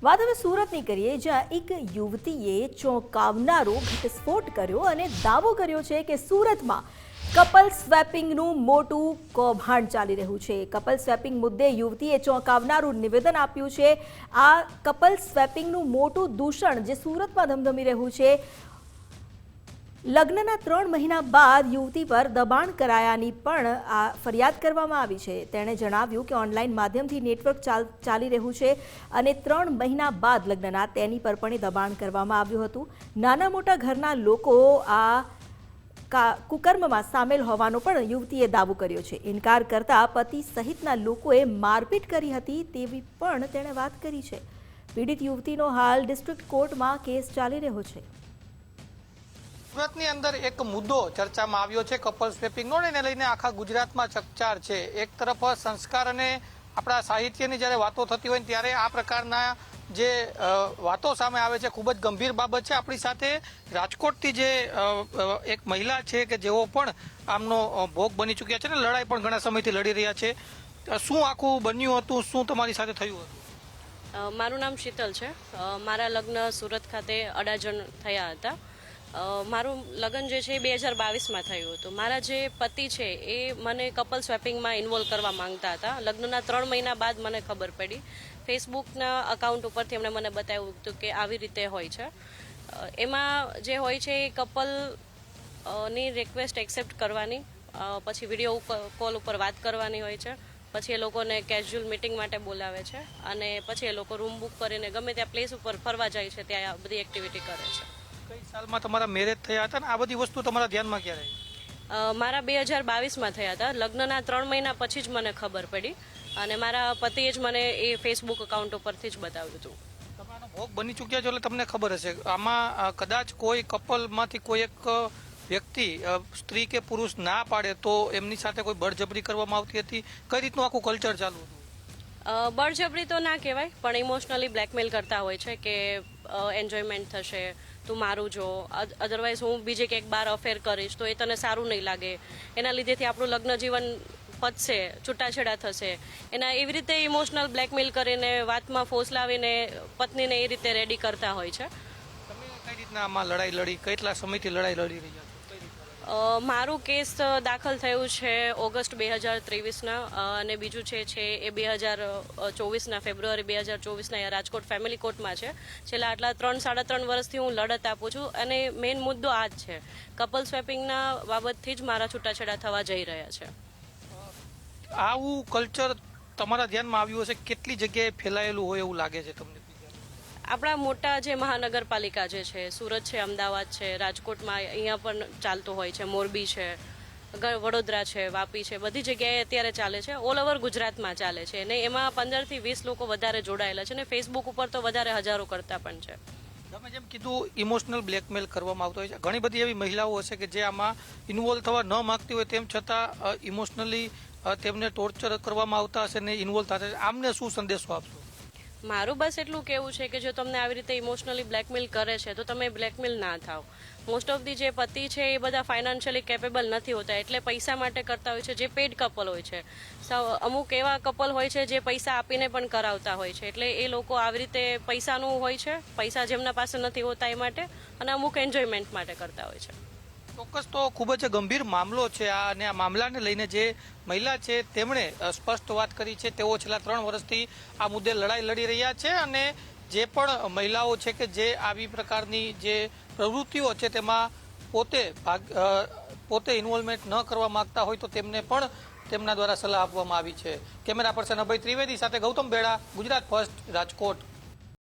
વાત હવે સુરતની કરીએ, જ્યાં એક યુવતીએ ચોંકાવનારો ઘટસ્ફોટ કર્યો અને દાવો કર્યો છે કે સુરતમાં કપલ સ્વેપિંગનું મોટું કૌભાંડ ચાલી રહ્યું છે. કપલ સ્વેપિંગ મુદ્દે યુવતીએ ચોંકાવનારું નિવેદન આપ્યું છે. આ કપલ સ્વેપિંગનું મોટું દૂષણ જે સુરતમાં ધમધમી રહ્યું છે. લગ્નના 3 મહિના બાદ યુવતી પર દબાણ કરાયાની પણ આ ફરિયાદ કરવામાં આવી છે. તેણે જણાવ્યું કે ઓનલાઈન માધ્યમથી નેટવર્ક ચાલી રહ્યું છે અને 3 મહિના બાદ લગ્નના તેની પર પણ દબાણ કરવામાં આવ્યું હતું. નાના મોટા ઘરના લોકો આ કુકર્મમાં સામેલ હોવાનો પણ યુવતીએ દાવો કર્યો છે. ઇનકાર કરતા પતિ સહિતના લોકોએ મારપીટ કરી હતી તેવી પણ તેણે વાત કરી છે. પીડિત યુવતીનો હાલ ડિસ્ટ્રિક્ટ કોર્ટમાં કેસ ચાલી રહ્યો છે. સુરતની અંદર એક મુદ્દો ચર્ચામાં આવ્યો છે કપલ સ્વેપિંગનો, એને લઈને આખા ગુજરાતમાં ચકચાર છે. એક તરફ સંસ્કાર અને આપણા સાહિત્યની જ્યારે વાતો થતી હોય ત્યારે આ પ્રકારના જે વાતો સામે આવે છે ખૂબ જ ગંભીર બાબત છે. આપણી સાથે રાજકોટથી જે એક મહિલા છે કે જેઓ પણ આમનો ભોગ બની ચૂક્યા છે ને લડાઈ પણ ઘણા સમયથી લડી રહ્યા છે. શું આખું બન્યું હતું, શું તમારી સાથે થયું હતું? મારું નામ શીતલ છે. મારા લગ્ન સુરત ખાતે અડાજણ થયા હતા. મારું લગ્ન જે છે એ 2022માં થયું હતું. મારા જે પતિ છે એ મને કપલ સ્વેપિંગમાં ઇન્વોલ્વ કરવા માંગતા હતા. લગ્નના 3 મહિના બાદ મને ખબર પડી. ફેસબુકના અકાઉન્ટ ઉપરથી એમણે મને બતાવ્યું હતું કે આવી રીતે હોય છે. એમાં જે હોય છે એ કપલની રિક્વેસ્ટ એક્સેપ્ટ કરવાની, પછી વિડીયો કોલ ઉપર વાત કરવાની હોય છે. પછી એ લોકોને કેઝ્યુઅલ મિટિંગ માટે બોલાવે છે અને પછી એ લોકો રૂમ બુક કરીને ગમે ત્યાં પ્લેસ ઉપર ફરવા જાય છે, ત્યાં બધી એક્ટિવિટી કરે છે. કઈ સાલમાં તમારા મેરેજ થયા હતા ને આ બધી વસ્તુ તમારા ધ્યાનમાં ક્યારે આવી? મારા 2022માં થયા હતા. લગ્નના 3 મહિના પછી જ મને ખબર પડી અને મારા પતિએ જ મને એ ફેસબુક અકાઉન્ટ ઉપરથી જ બતાવ્યું હતું. તમે આનો ભોગ બની ચૂક્યા છો એટલે તમને ખબર હશે. આમાં કદાચ કોઈ કપલમાંથી કોઈ એક વ્યક્તિ સ્ત્રી કે પુરુષ ના પાડે તો એમની સાથે કોઈ બળજબરી કરવામાં આવતી હતી. કઈ રીતનું આખું કલ્ચર ચાલુ હતું? બળજબરી તો ના કહેવાય, પણ ઇમોશનલી બ્લેકમેલ કરતા હોય છે કે એન્જોયમેન્ટ થશે, તું મારું જો, અધરવાઇઝ હું બીજે ક્યાંક બાર અફેર કરીશ તો એ તને સારું નહીં લાગે, એના લીધેથી આપણું લગ્ન જીવન પતશે, છૂટાછેડા થશે. એના એવી રીતે ઇમોશનલ બ્લેકમેલ કરીને વાતમાં ફોસલાવીને પત્નીને એ રીતે રેડી કરતા હોય છે. તમે કઈ રીતના આમાં લડાઈ લડી, કેટલા સમયથી લડાઈ લડી રહ્યા છો? મારું કેસ દાખલ થયું છે ઓગસ્ટ 2023ના અને બીજું છે એ 2024ના ફેબ્રુઆરી 2024ના રાજકોટ ફેમિલી કોર્ટમાં છે. છેલ્લા આટલા 3-3.5 વર્ષથી હું લડત આપું છું અને મેઇન મુદ્દો આ જ છે. કપલ સ્વેપિંગના બાબતથી જ મારા છૂટાછેડા થવા જઈ રહ્યા છે. આવું કલ્ચર તમારા ધ્યાનમાં આવ્યું હશે, કેટલી જગ્યાએ ફેલાયેલું હોય એવું લાગે છે તમને? આપણા મોટા જે મહાનગરપાલિકા જે છે, સુરત છે, અમદાવાદ છે, રાજકોટમાં અહીંયા પણ ચાલતું હોય છે, મોરબી છે, વડોદરા છે, વાપી છે, બધી જગ્યાએ અત્યારે ચાલે છે. ઓલ ઓવર ગુજરાતમાં ચાલે છે અને એમાં 15 થી 20 લોકો વધારે જોડાયેલા છે અને ફેસબુક ઉપર તો વધારે હજારો કરતા પણ છે. તમે જેમ કીધું ઇમોશનલ બ્લેકમેલ કરવામાં આવતો હોય છે. ઘણી બધી એવી મહિલાઓ હશે કે જે આમાં ઇન્વોલ્વ થવા ન માગતી હોય તેમ છતાં ઇમોશનલી તેમને ટોર્ચર કરવામાં આવતા હશે ને ઇન્વોલ્વ થતા. આમને શું સંદેશો આપશો? મારું બસ એટલું કહેવું છે કે જો તમને આવી રીતે ઇમોશનલી બ્લેકમેલ કરે છે તો તમે બ્લેકમેલ ના થાવ. મોસ્ટ ઓફ ધી જે પતિ છે એ બધા ફાઇનાન્શિયલી કેપેબલ નથી હોતા, એટલે પૈસા માટે કરતા હોય છે. જે પેડ કપલ હોય છે, અમુક એવા કપલ હોય છે જે પૈસા આપીને પણ કરાવતા હોય છે. એટલે એ લોકો આવી રીતે પૈસાનું હોય છે, પૈસા જેમના પાસે નથી હોતા એ માટે, અને અમુક એન્જોયમેન્ટ માટે કરતા હોય છે. ચોક્કસ તો ખૂબ જ ગંભીર મામલો છે આ, અને આ મામલાને લઈને જે મહિલા છે તેમણે સ્પષ્ટ વાત કરી છે. તેઓ છેલ્લા 3 વર્ષથી આ મુદ્દે લડાઈ લડી રહ્યા છે અને જે પણ મહિલાઓ છે કે જે આવી પ્રકારની જે પ્રવૃત્તિઓ છે તેમાં પોતે ઇન્વોલ્વમેન્ટ ન કરવા માંગતા હોય તો તેમને પણ તેમના દ્વારા સલાહ આપવામાં આવી છે. કેમેરા પર્સન અભય ત્રિવેદી સાથે ગૌતમ બેડા, ગુજરાત ફર્સ્ટ, રાજકોટ.